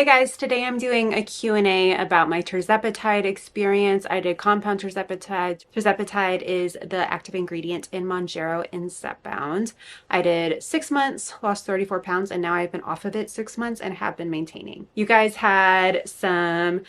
Hey guys, today I'm doing a Q&A about my tirzepatide experience. I did compound tirzepatide. Tirzepatide is the active ingredient in Mounjaro and Zepbound. I did 6 months, lost 34 pounds, and now I've been off of it 6 months and have been maintaining. You guys had some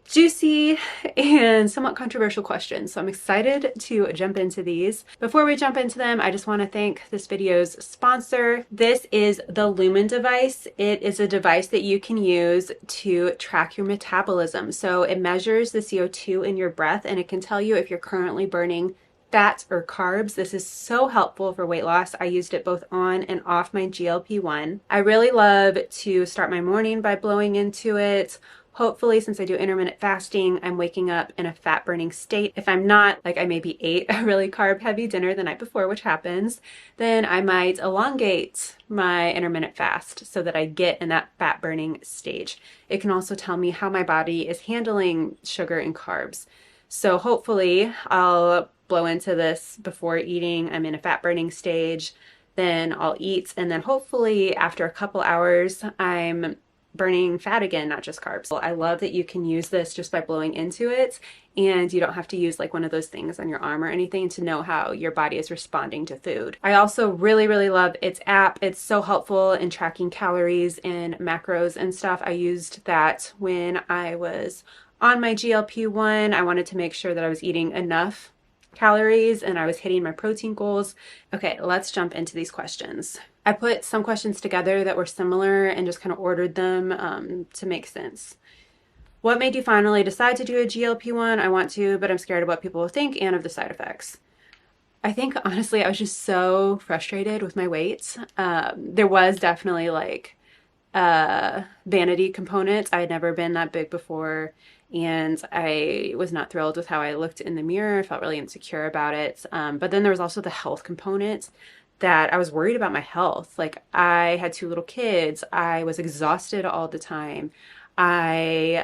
juicy and somewhat controversial questions, so I'm excited to jump into these. Before we jump into them, I just want to thank this video's sponsor. This is the Lumen device. It is a device that you can use to track your metabolism. So it measures the CO2 in your breath, and it can tell you if you're currently burning fats or carbs. This is so helpful for weight loss. I used it both on and off my GLP-1. I really love to start my morning by blowing into it. Hopefully, since I do intermittent fasting, I'm waking up in a fat burning state. If I'm not, like I maybe ate a really carb heavy dinner the night before, which happens, then I might elongate my intermittent fast so that I get in that fat burning stage. It can also tell me how my body is handling sugar and carbs. So hopefully I'll blow into this before eating. I'm in a fat burning stage, then I'll eat, and then hopefully after a couple hours, I'm burning fat again, not just carbs. I love that you can use this just by blowing into it, and you don't have to use like one of those things on your arm or anything to know how your body is responding to food. I also really love its app. It's so helpful in tracking calories and macros and stuff. I used that when I was on my GLP-1. I wanted to make sure that I was eating enough calories and I was hitting my protein goals. Okay, let's jump into these questions. I put some questions together that were similar and just kind of ordered them to make sense. What made you finally decide to do a GLP-1? I want to, but I'm scared of what people will think and of the side effects. I think honestly, I was just so frustrated with my weight. There was definitely like vanity components. I had never been that big before, and I was not thrilled with how I looked in the mirror. I felt really insecure about it. But then there was also the health component that I was worried about my health. Like I had 2 little kids. I was exhausted all the time. I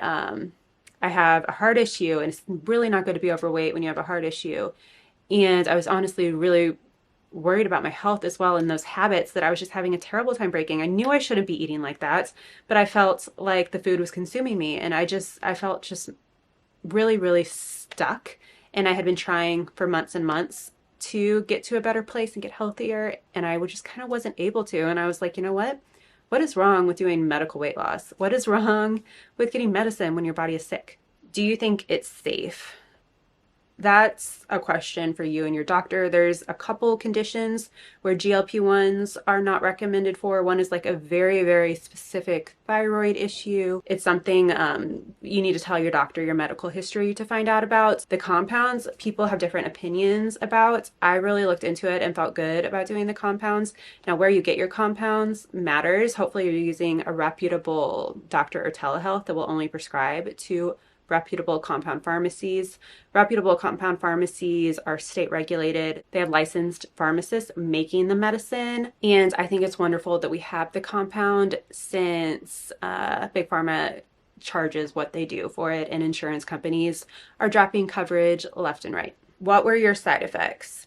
have a heart issue, and it's really not good to be overweight when you have a heart issue. And I was honestly really worried about my health as well, and those habits that I was just having a terrible time breaking. I knew I shouldn't be eating like that, but I felt like the food was consuming me, and I felt just really stuck. And I had been trying for months and months to get to a better place and get healthier, and I just kind of wasn't able to. And I was like, you know what? What is wrong with doing medical weight loss? What is wrong with getting medicine when your body is sick? Do you think it's safe? That's a question for you and your doctor. There's a couple conditions where GLP-1s are not recommended for. One is like a very specific thyroid issue. It's something you need to tell your doctor your medical history to find out about. The compounds, people have different opinions about. I really looked into it and felt good about doing the compounds. Now, where you get your compounds matters. Hopefully you're using a reputable doctor or telehealth that will only prescribe to reputable compound pharmacies. Reputable compound pharmacies are state regulated. They have licensed pharmacists making the medicine. And I think it's wonderful that we have the compound, since Big Pharma charges what they do for it, and insurance companies are dropping coverage left and right. What were your side effects?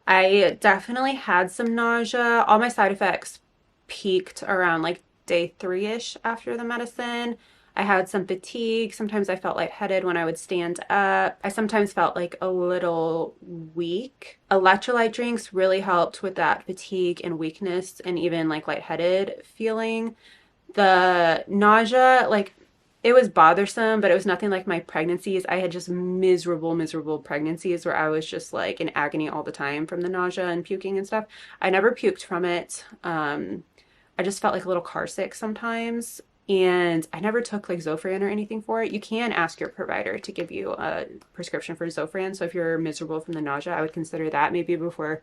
I definitely had some nausea. All my side effects peaked around like day 3-ish after the medicine. I had some fatigue. Sometimes I felt lightheaded when I would stand up. I sometimes felt like a little weak. Electrolyte drinks really helped with that fatigue and weakness and even like lightheaded feeling. The nausea, like it was bothersome, but it was nothing like my pregnancies. I had just miserable pregnancies where I was just like in agony all the time from the nausea and puking and stuff. I never puked from it. I just felt like a little car sick sometimes. And I never took like Zofran or anything for it. You can ask your provider to give you a prescription for Zofran. So if you're miserable from the nausea, I would consider that maybe before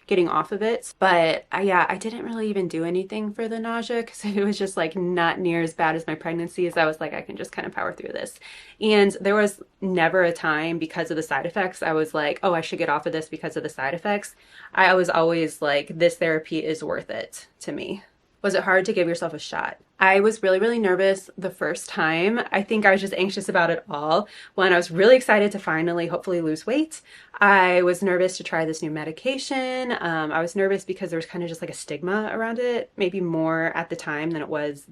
getting off of it. But I didn't really even do anything for the nausea because it was just like not near as bad as my pregnancies. I was like, I can just kind of power through this. And there was never a time because of the side effects I was like, oh, I should get off of this because of the side effects. I was always like, this therapy is worth it to me. Was it hard to give yourself a shot? I was really nervous the first time. I think I was just anxious about it all. When I was really excited to finally hopefully lose weight, I was nervous to try this new medication. I was nervous because there was kind of just like a stigma around it, maybe more at the time than it was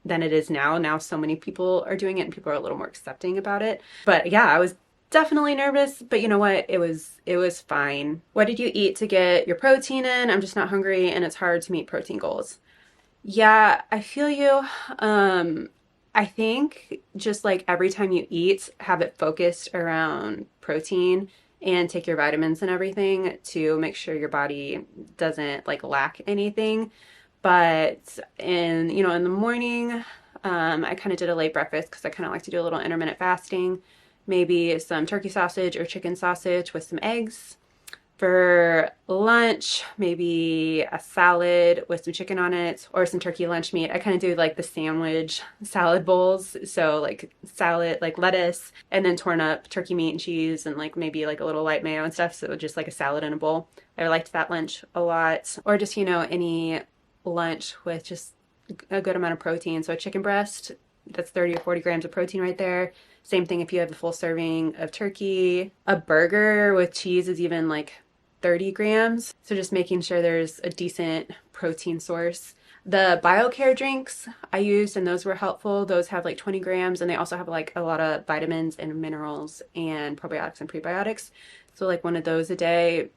than it is now. Now so many people are doing it and people are a little more accepting about it. But yeah, I was definitely nervous, but you know what? It was fine. What did you eat to get your protein in? I'm just not hungry and it's hard to meet protein goals. Yeah, I feel you. I think just like every time you eat, have it focused around protein and take your vitamins and everything to make sure your body doesn't like lack anything. But in the morning, I kind of did a late breakfast because I kind of like to do a little intermittent fasting. Maybe some turkey sausage or chicken sausage with some eggs. For lunch, maybe a salad with some chicken on it or some turkey lunch meat. I kind of do like the sandwich salad bowls. So like salad, like lettuce, and then torn up turkey meat and cheese and like maybe like a little light mayo and stuff. So just like a salad in a bowl. I liked that lunch a lot. Or just, any lunch with just a good amount of protein. So a chicken breast, that's 30 or 40 grams of protein right there. Same thing if you have a full serving of turkey. A burger with cheese is even like 30 grams. So just making sure there's a decent protein source. The BioCare drinks I used and those were helpful. Those have like 20 grams and they also have like a lot of vitamins and minerals and probiotics and prebiotics. So like one of those a day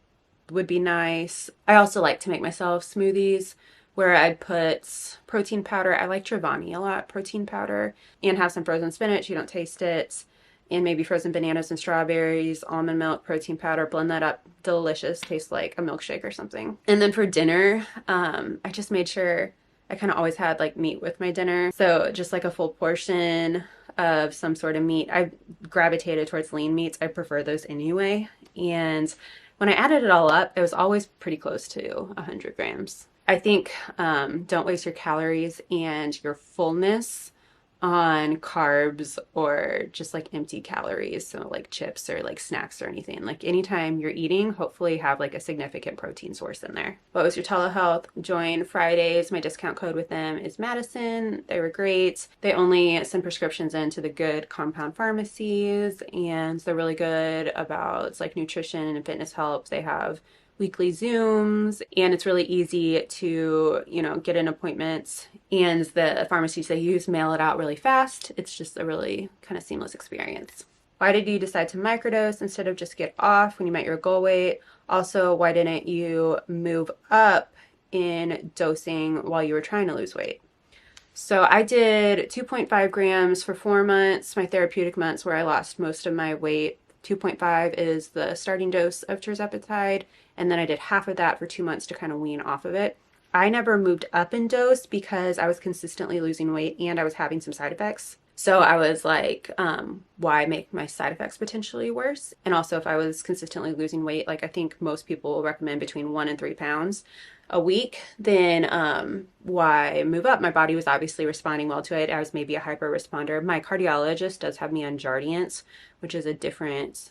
would be nice. I also like to make myself smoothies where I'd put protein powder. I like Chobani a lot, protein powder, and have some frozen spinach. You don't taste it. And maybe frozen bananas and strawberries, almond milk, protein powder, blend that up. Delicious. Tastes like a milkshake or something. And then for dinner, I just made sure I kind of always had like meat with my dinner. So just like a full portion of some sort of meat. I gravitated towards lean meats. I prefer those anyway. And when I added it all up, it was always pretty close to 100 grams. I think don't waste your calories and your fullness on carbs or just like empty calories, so like chips or like snacks or anything. Like anytime you're eating, hopefully have like a significant protein source in there. What was your telehealth? Join Fridays. My discount code with them is Madison. They were great. They only send prescriptions into the good compound pharmacies and they're really good about like nutrition and fitness help. They have weekly Zooms, and it's really easy to, get an appointment. And the pharmacies they use mail it out really fast. It's just a really kind of seamless experience. Why did you decide to microdose instead of just get off when you met your goal weight? Also, why didn't you move up in dosing while you were trying to lose weight? So I did 2.5 grams for 4 months, my therapeutic months where I lost most of my weight. 2.5 is the starting dose of tirzepatide, and then I did half of that for 2 months to kind of wean off of it. I never moved up in dose because I was consistently losing weight and I was having some side effects. So I was like, why make my side effects potentially worse? And also if I was consistently losing weight, like I think most people will recommend between 1 and 3 pounds a week, then why move up? My body was obviously responding well to it. I was maybe a hyper responder. My cardiologist does have me on Jardiance, which is a different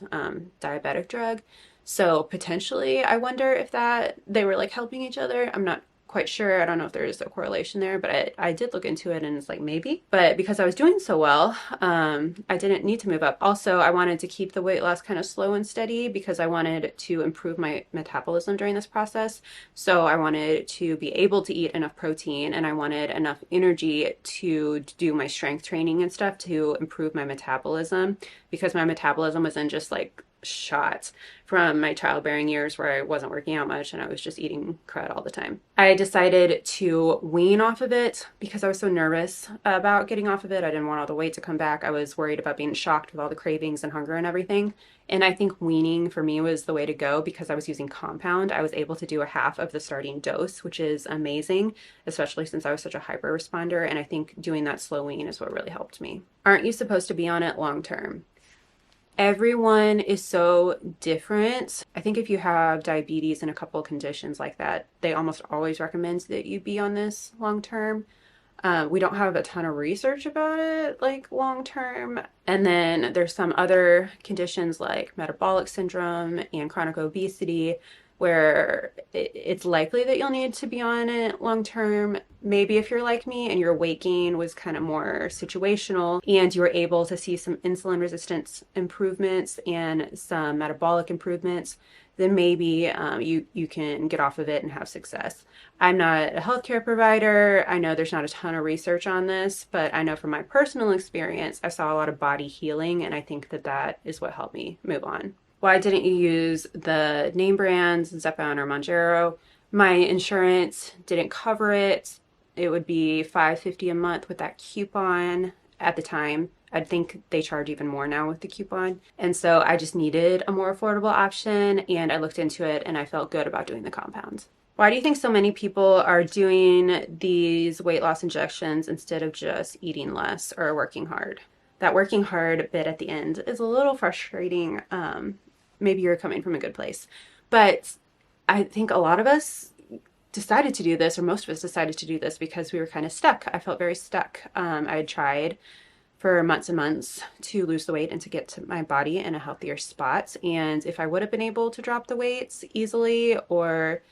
diabetic drug. So potentially I wonder if that they were like helping each other. I'm not quite sure. I don't know if there's a correlation there, but I did look into it and it's like maybe. But because I was doing so well, I didn't need to move up. Also, I wanted to keep the weight loss kind of slow and steady because I wanted to improve my metabolism during this process. So I wanted to be able to eat enough protein and I wanted enough energy to do my strength training and stuff to improve my metabolism because my metabolism was in just like shot from my childbearing years where I wasn't working out much and I was just eating crud all the time. I decided to wean off of it because I was so nervous about getting off of it. I didn't want all the weight to come back. I was worried about being shocked with all the cravings and hunger and everything. And I think weaning for me was the way to go because I was using compound. I was able to do a half of the starting dose, which is amazing, especially since I was such a hyper responder. And I think doing that slow wean is what really helped me. Aren't you supposed to be on it long term? Everyone is so different. I think if you have diabetes and a couple of conditions like that, they almost always recommend that you be on this long term. We don't have a ton of research about it, like long term. And then there's some other conditions like metabolic syndrome and chronic obesity where it's likely that you'll need to be on it long term. Maybe if you're like me and your weight gain was kind of more situational and you were able to see some insulin resistance improvements and some metabolic improvements, then maybe you can get off of it and have success. I'm not a healthcare provider. I know there's not a ton of research on this, but I know from my personal experience, I saw a lot of body healing, and I think that that is what helped me move on. Why didn't you use the name brands, Zepbound or Mounjaro? My insurance didn't cover it. It would be $5.50 a month with that coupon at the time. I think they charge even more now with the coupon. And so I just needed a more affordable option, and I looked into it and I felt good about doing the compound. Why do you think so many people are doing these weight loss injections instead of just eating less or working hard? That working hard bit at the end is a little frustrating. Maybe you're coming from a good place, but I think a lot of us decided to do this, or most of us decided to do this because we were kind of stuck. I felt very stuck. I had tried for months and months to lose the weight and to get to my body in a healthier spot. And if I would have been able to drop the weight easily, or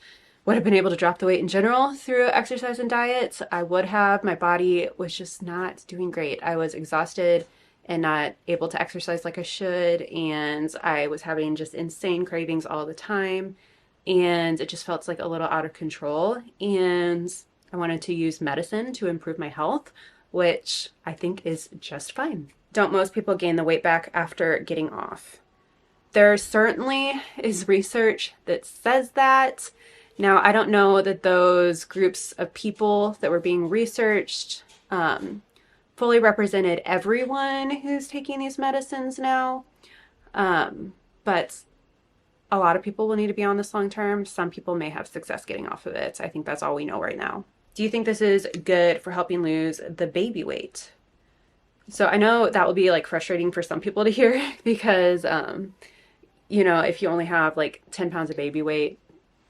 would have been able to drop the weight in general through exercise and diet, I would have. My body was just not doing great. I was exhausted and not able to exercise like I should, and I was having just insane cravings all the time, and it just felt like a little out of control, and I wanted to use medicine to improve my health, which I think is just fine. Don't most people gain the weight back after getting off? There certainly is research that says that. Now, I don't know that those groups of people that were being researched fully represented everyone who's taking these medicines now. But a lot of people will need to be on this long term. Some people may have success getting off of it. I think that's all we know right now. Do you think this is good for helping lose the baby weight? So I know that will be like frustrating for some people to hear because, if you only have like 10 pounds of baby weight,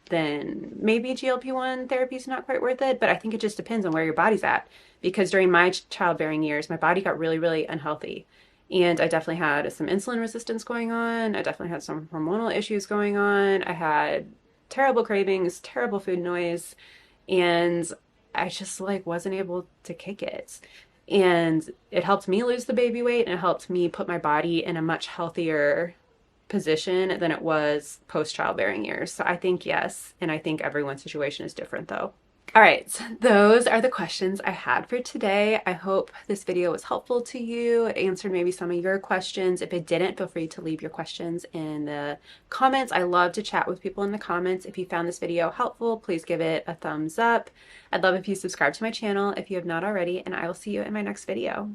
then maybe GLP-1 therapy is not quite worth it. But I think it just depends on where your body's at. Because during my childbearing years, my body got really, really unhealthy. And I definitely had some insulin resistance going on. I definitely had some hormonal issues going on. I had terrible cravings, terrible food noise, and I just wasn't able to kick it. And it helped me lose the baby weight, and it helped me put my body in a much healthier position than it was post childbearing years. So I think yes, and I think everyone's situation is different though. All right, those are the questions I had for today. I hope this video was helpful to you. It answered maybe some of your questions. If it didn't, feel free to leave your questions in the comments. I love to chat with people in the comments. If you found this video helpful, please give it a thumbs up. I'd love if you subscribe to my channel if you have not already, and I will see you in my next video.